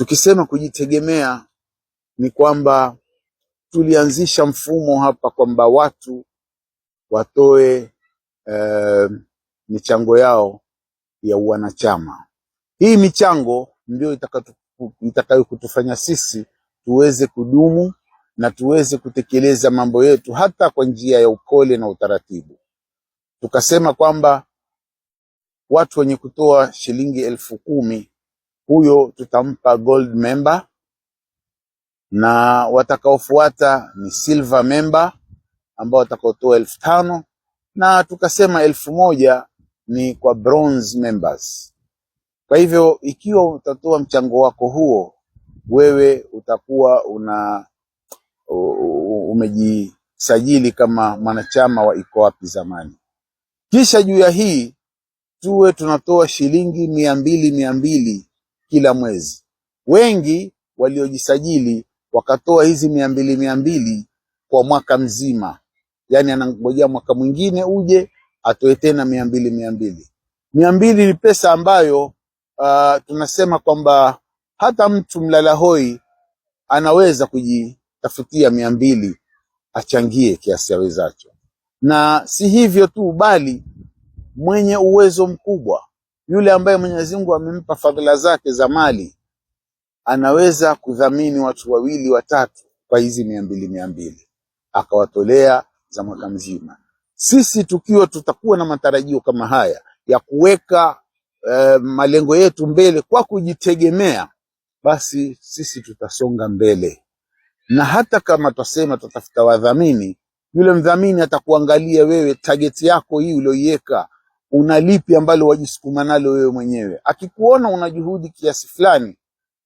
Tukisema kujitegemea ni kwamba tulianzisha mfumo hapa kwamba watu watoe michango yao ya wanachama. Hii michango ndio itakayo kutufanya sisi tuweze kudumu na tuweze kutekeleza mambo yetu hata kwa njia ya upole na utaratibu. Tukasema kwamba watu wenye kutoa shilingi 10,000 huyo tutampa gold member, na watakaofuata ni silver member ambao watakaotoa 5,000, na tukasema 1,000 ni kwa bronze members. Kwa hivyo ikiwa utatoa mchango wako huo, wewe utakuwa umejisajili kama mwanachama wa Iko Wapi Zamani. Kisha juu ya hii tuwe tunatoa shilingi 200 kila mwezi. Wengi waliojisajili wakatoa hizi 200 kwa mwaka mzima, yani anangojea mwaka mwingine uje atoe tena 200. 200 ni pesa ambayo tunasema kwamba hata mtu mlala hoi anaweza kujitafutia 200 achangie kiasi awezacho. Na si hivyo tu, bali mwenye uwezo mkubwa, yule ambaye Mwenyezi Mungu amempa fadhila zake za mali, anaweza kudhamini watu 2 watatu kwa hizi 200 akawatolea za mwaka mzima. Sisi tukiwa tutakuwa na matarajio kama haya ya kuweka malengo yetu mbele kwa kujitegemea, basi sisi tutasonga mbele. Na hata kama tutasema tutafuta wadhamini, yule mdhamini atakuangalia wewe, target yako hii ulioiweka, una lipi ambalo wajisukuma nalo wewe mwenyewe. Akikuona una juhudi kiasi fulani,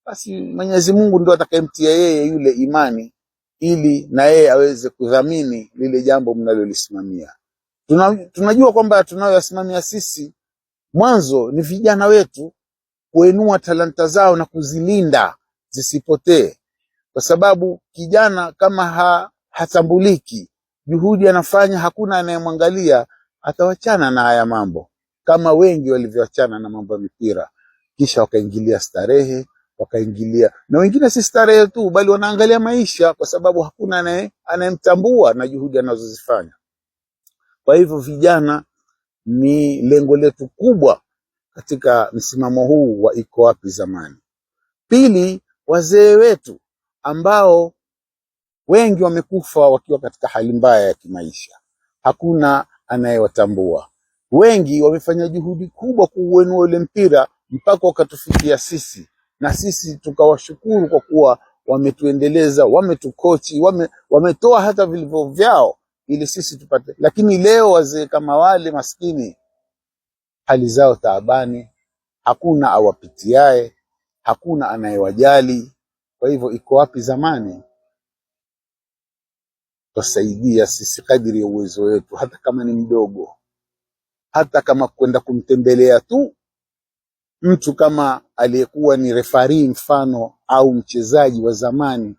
basi Mwenyezi Mungu ndio atakayemtia yeye yule imani, ili na yeye aweze kudhamini lile jambo mnalolisimamia. Tunajua kwamba tunayoyasimamia sisi mwanzo ni vijana wetu, kuinua talanta zao na kuzilinda zisipotee, kwa sababu kijana kama hatambuliki, juhudi anafanya, hakuna anayemwangalia, atawachana na haya mambo, kama wengi walivyoachana na mambo ya mipira kisha wakaingilia starehe, wakaingilia, na wengine si starehe tu, bali wanaangalia maisha, kwa sababu hakuna anayemtambua na juhudi anazozifanya. Kwa hivyo vijana ni lengo letu kubwa katika msimamo huu wa Iko Wapi Zamani. Pili, wazee wetu ambao wengi wamekufa wakiwa katika hali mbaya ya kimaisha, hakuna anayewatambua. Wengi wamefanya juhudi kubwa kuuinua ule mpira mpaka wakatufikia sisi, na sisi tukawashukuru kwa kuwa wametuendeleza, wametukochi, wametoa hata vilivyo vyao ili sisi tupate. Lakini leo wazee kama wale maskini, hali zao taabani, hakuna awapitiae, hakuna anayewajali. Kwa hivyo Iko Wapi Zamani tusaidia sisi kadiri ya uwezo wetu, hata kama ni mdogo, hata kama kwenda kumtembelea tu mtu kama aliyekuwa ni refari mfano au mchezaji wa zamani,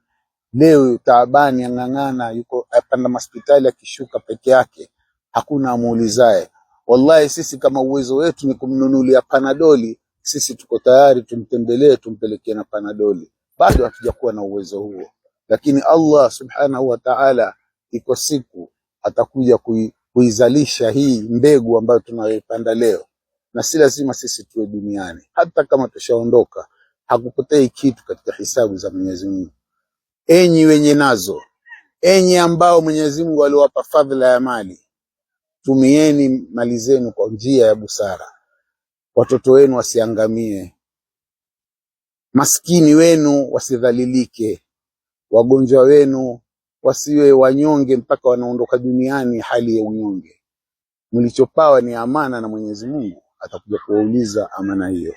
leo taabani, ang'ang'ana, yuko apanda hospitali, akishuka peke yake hakuna amuulizaye. Wallahi sisi kama uwezo wetu ni kumnunulia panadoli, sisi tuko tayari tumtembelee, tumpelekee na panadoli. Bado hatujakuwa na uwezo huo, lakini Allah subhanahu wa ta'ala iko siku atakuja kuizalisha hii mbegu ambayo tunayoipanda leo, na si lazima sisi tuwe duniani. Hata kama tushaondoka, hakupotei kitu katika hisabu za Mwenyezi Mungu. Enyi wenye nazo, enyi ambao Mwenyezi Mungu aliwapa fadhila ya mali, tumieni mali zenu kwa njia ya busara. Watoto wenu wasiangamie, maskini wenu wasidhalilike, wagonjwa wenu wasiwe wanyonge mpaka wanaondoka duniani hali ya unyonge. Mlichopawa ni amana, na Mwenyezi Mungu atakuja kuwauliza amana hiyo.